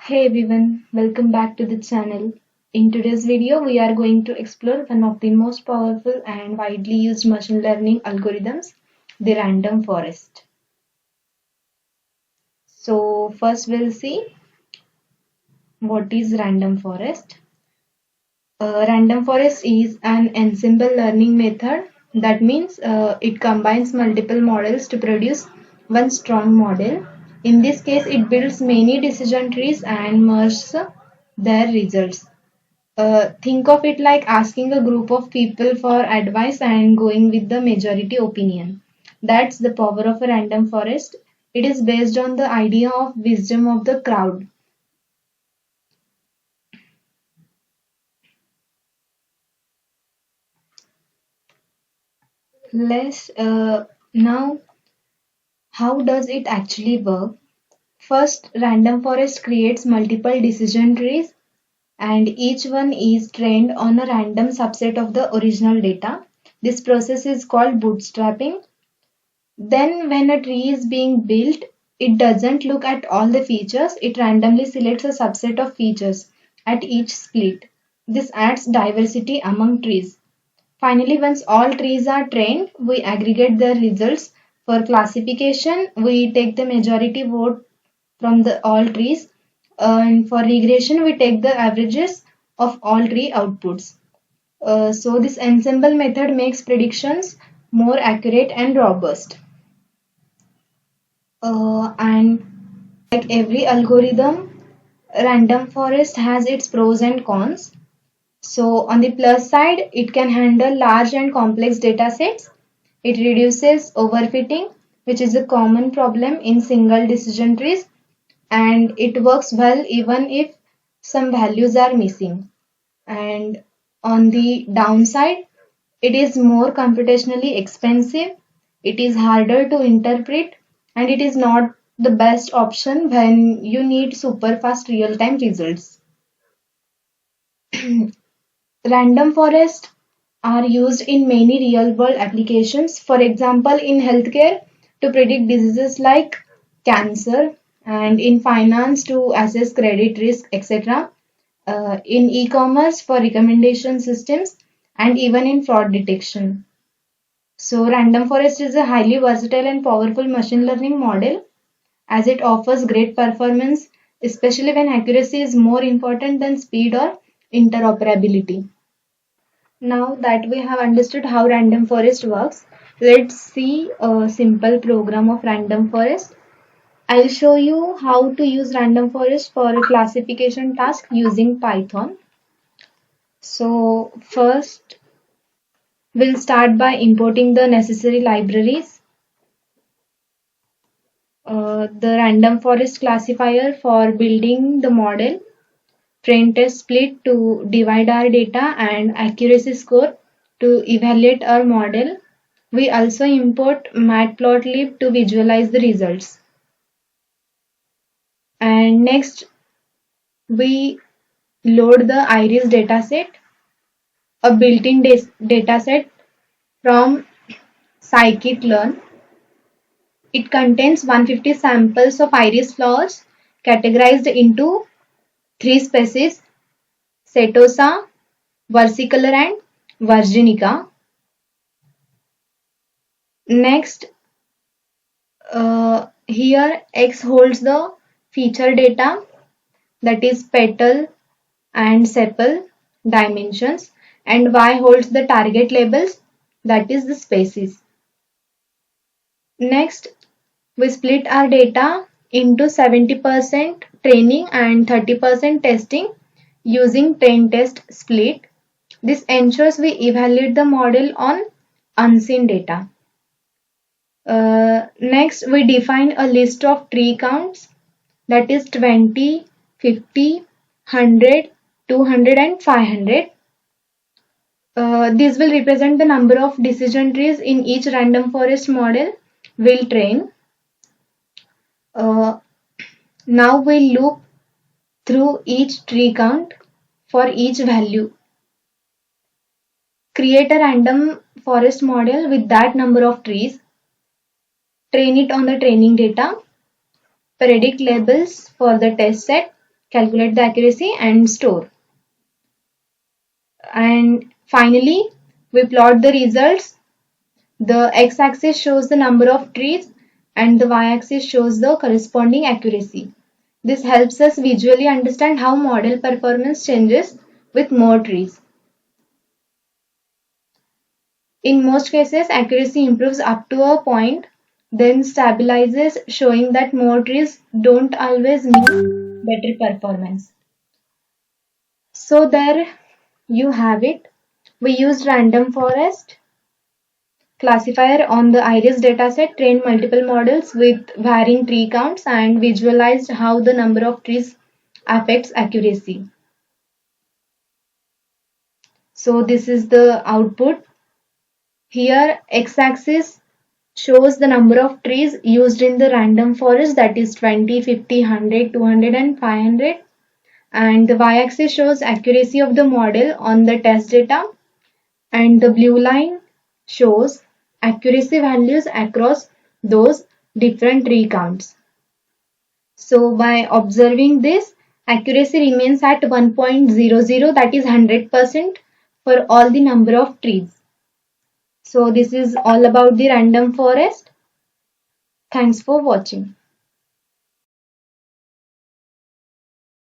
Hey everyone, welcome back to the channel. In today's video, we are going to explore one of the most powerful and widely used machine learning algorithms, the random forest. So first we'll see what is random forest. Random forest is an ensemble learning method. That means it combines multiple models to produce one strong model. In this case, it builds many decision trees and merges their results. Think of it like asking a group of people for advice and going with the majority opinion. That's the power of a random forest. It is based on the idea of wisdom of the crowd. Let's now, how does it actually work? First, random forest creates multiple decision trees and each one is trained on a random subset of the original data. This process is called bootstrapping. Then when a tree is being built, it doesn't look at all the features, it randomly selects a subset of features at each split. This adds diversity among trees. Finally, once all trees are trained, we aggregate their results. For classification, we take the majority vote from the all trees, and for regression, we take the averages of all tree outputs. So this ensemble method makes predictions more accurate and robust. And like every algorithm, random forest has its pros and cons. So on the plus side, it can handle large and complex data sets. It reduces overfitting, which is a common problem in single decision trees, and it works well even if some values are missing. And on the downside, it is more computationally expensive, it is harder to interpret, and it is not the best option when you need super fast real time results. Random forests are used in many real world applications, for example, in healthcare to predict diseases like cancer, and in finance to assess credit risk, etc. In e commerce for recommendation systems, and even in fraud detection. So, random forest is a highly versatile and powerful machine learning model as it offers great performance, especially when accuracy is more important than speed or interoperability. Now that we have understood how random forest works, let's see a simple program of random forest. I'll show you how to use random forest for a classification task using Python. So first, we'll start by importing the necessary libraries. The random forest classifier for building the model, train test split to divide our data, and accuracy score to evaluate our model. We also import Matplotlib to visualize the results. And next, we load the iris dataset, a built-in dataset from Scikit-learn. It contains 150 samples of iris flowers categorized into three species: Setosa, versicolor, and virginica. Next, here X holds the feature data, that is petal and sepal dimensions, and Y holds the target labels, that is the species. Next, we split our data into 70% training and 30% testing using train test split. This ensures we evaluate the model on unseen data. Next, we define a list of tree counts, that is 20, 50, 100, 200, and 500. These will represent the number of decision trees in each random forest model we'll train. Uh, Now we'll loop through each tree count for each value. Create a random forest model with that number of trees. Train it on the training data. Predict labels for the test set. calculate the accuracy and store. And finally, we plot the results. The x-axis shows the number of trees and the y-axis shows the corresponding accuracy. This helps us visually understand how model performance changes with more trees. In most cases, accuracy improves up to a point, then stabilizes, showing that more trees don't always mean better performance. So there you have it. We used random forest classifier on the iris dataset, trained multiple models with varying tree counts, and visualized how the number of trees affects accuracy. So this is the output. Here x-axis shows the number of trees used in the random forest, that is 20, 50, 100, 200 and 500. And the y-axis shows accuracy of the model on the test data. And the blue line shows accuracy values across those different tree counts. So by observing this, accuracy remains at 1.00, that is 100% for all the number of trees. So this is all about the random forest. Thanks for watching.